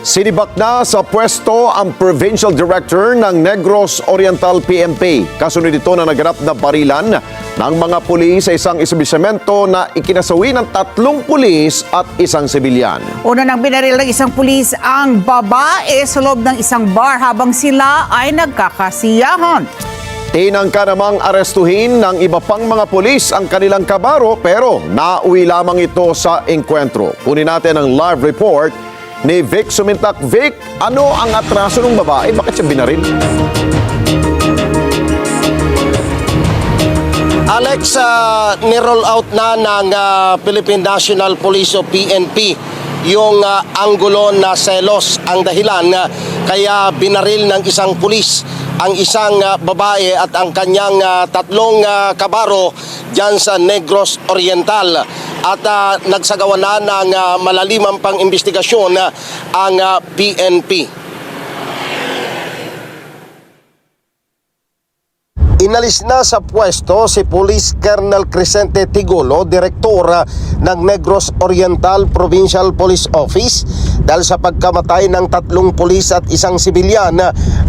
Sinibak na sa pwesto ang Provincial Director ng Negros Oriental PNP. Kasunod ito na naganap na barilan ng mga pulis sa isang establishmento na ikinasawi ng 3 pulis at isang sibilyan. Una nang binaril ng isang pulis ang babae sa loob ng isang bar habang sila ay nagkakasiyahan. Tinangka namang arestuhin ng iba pang mga pulis ang kanilang kabaro pero nauwi lamang ito sa engkwentro. Kunin natin ang live report ni Vic Sumintak. Vic, ano ang atraso ng babae? Bakit siya binaril? Alex, ni-roll out na ng Philippine National Police o PNP yung anggulo na selos ang dahilan kaya binaril ng isang pulis ang isang babae at ang kanyang 3 kabaro dyan sa Negros Oriental. At nagsagawa na ng malalimang pang-imbestigasyon ang PNP. Inalis na sa pwesto si Police Colonel Crescente Tigulo, Direktor ng Negros Oriental Provincial Police Office dahil sa pagkamatay ng 3 pulis at isang sibilyan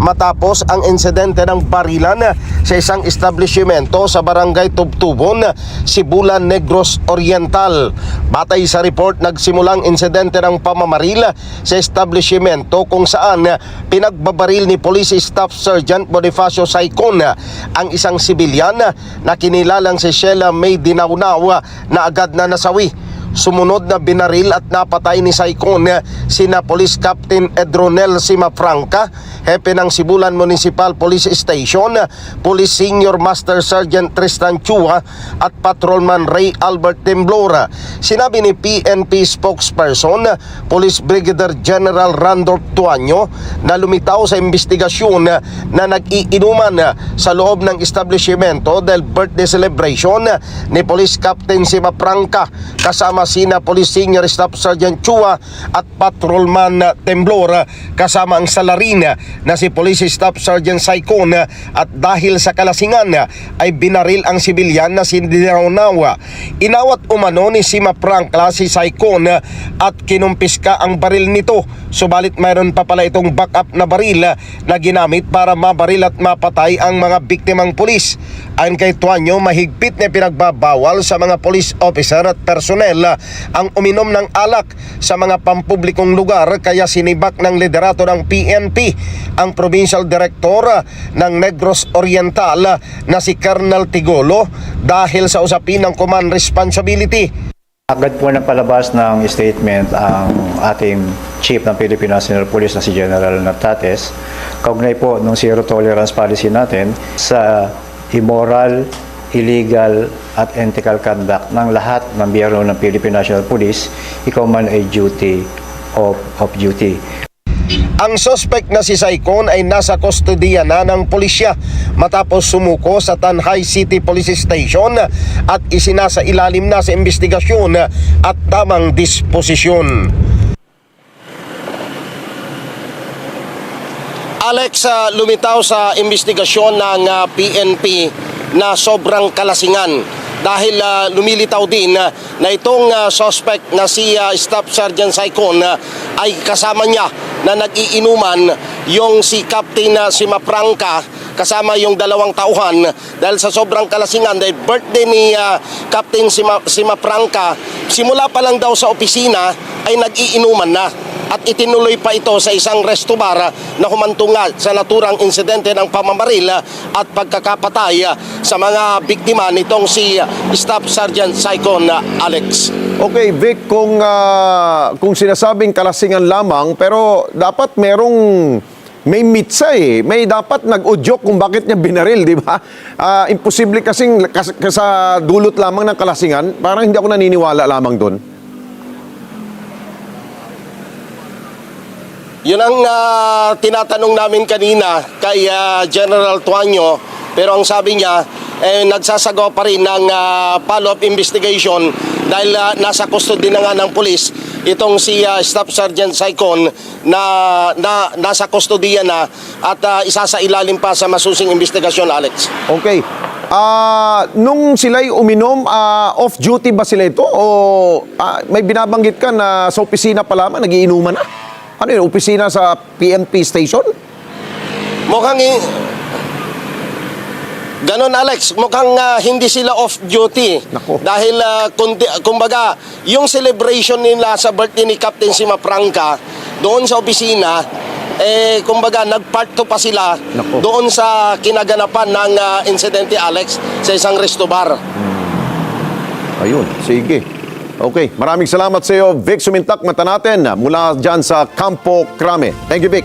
matapos ang insidente ng barilan sa isang establishmento sa Barangay Tubtubon, Sibulan, Negros Oriental. Batay sa report, nagsimulang insidente ng pamamaril sa establishmento kung saan pinagbabaril ni Police Staff Sergeant Bonifacio Saicon ang isang sibilyan na kinilalang si Sheila May Dinaunaw na agad na nasawi. Sumunod na binaril at napatay ni Saicon sina Police Captain Edronel Simafranca, hepe ng Sibulan Municipal Police Station, Police Senior Master Sergeant Tristan Chua at Patrolman Ray Albert Temblora. Sinabi ni PNP spokesperson Police Brigadier General Randolph Tuanyo na lumitaw sa investigasyon na nag-iinuman sa loob ng establishmento dahil birthday celebration ni Police Captain Simafranca kasama sina Police Senior Staff Sergeant Chua at Patrolman Temblor kasama ang salarin na si Police Staff Sergeant Saicon, at dahil sa kalasingan ay binaril ang sibilyan na si Dinaunaw. Inawat umano ni Simafranca si Saicon at kinumpiska ang baril nito, subalit mayroon pa pala itong backup na baril na ginamit para mabaril at mapatay ang mga biktimang pulis. Ayon kay Tuanyo, mahigpit na pinagbabawal sa mga police officer at personnel ang uminom ng alak sa mga pampublikong lugar, kaya sinibak ng liderato ng PNP ang Provincial Director ng Negros Oriental na si Colonel Tigulo dahil sa usapin ng command responsibility. Agad po napalabas ng statement ang ating Chief ng Philippine National Police na si General Nartates, kaugnay po ng zero tolerance policy natin sa immoral, illegal at unethical conduct ng lahat ng biyero ng Philippine National Police, ikaw man ay duty of duty. Ang suspect na si Saicon ay nasa kustodiya na ng pulisya matapos sumuko sa Tanhay City Police Station at isinasa ilalim na sa investigasyon at tamang disposisyon. Alex, lumitaw sa investigasyon ng PNP na sobrang kalasingan dahil lumilitaw din na itong suspect na si Staff Sergeant Saicon ay kasama niya na nag-iinuman yung si Captain Simafranca kasama yung 2 tauhan dahil sa sobrang kalasingan dahil birthday ni Captain Simafranca. Simula pa lang daw sa opisina ay nag-iinuman na. At itinuloy pa ito sa isang resto bar na humantong nga sa naturang insidente ng pamamaril at pagkakapatay sa mga biktima nitong si Staff Sergeant Saicon, Alex. Okay, Vic, kung sinasabing kalasingan lamang, pero dapat may mitsa may dapat nag-udyok kung bakit niya binaril, di ba? Imposible kasing sa dulot lamang ng kalasingan, parang hindi ako naniniwala lamang doon. Yun ang tinatanong namin kanina kay General Tuanyo, pero ang sabi niya, nagsasagawa pa rin ng follow-up investigation dahil nasa custody na nga ng pulis itong si Staff Sergeant Saicon na nasa kustodiya na at isasailalim pa sa masusing investigasyon, Alex. Okay. Nung sila'y uminom, off-duty ba sila ito? O may binabanggit ka na sa opisina pa lamang, nagiinuman na? Ano yun, opisina sa PNP station? Mukhang ganon, Alex, mukhang hindi sila off duty. Nako. Dahil kumbaga, yung celebration nila sa birthday ni Captain Simafranca doon sa opisina, kumbaga nagparto pa sila Nako. doon sa kinaganapan ng insidente, Alex, sa isang resto bar. Ayun, sige. Okay, maraming salamat sa iyo, Vic Sumintak, mata natin mula dyan sa Campo Crame. Thank you, Vic.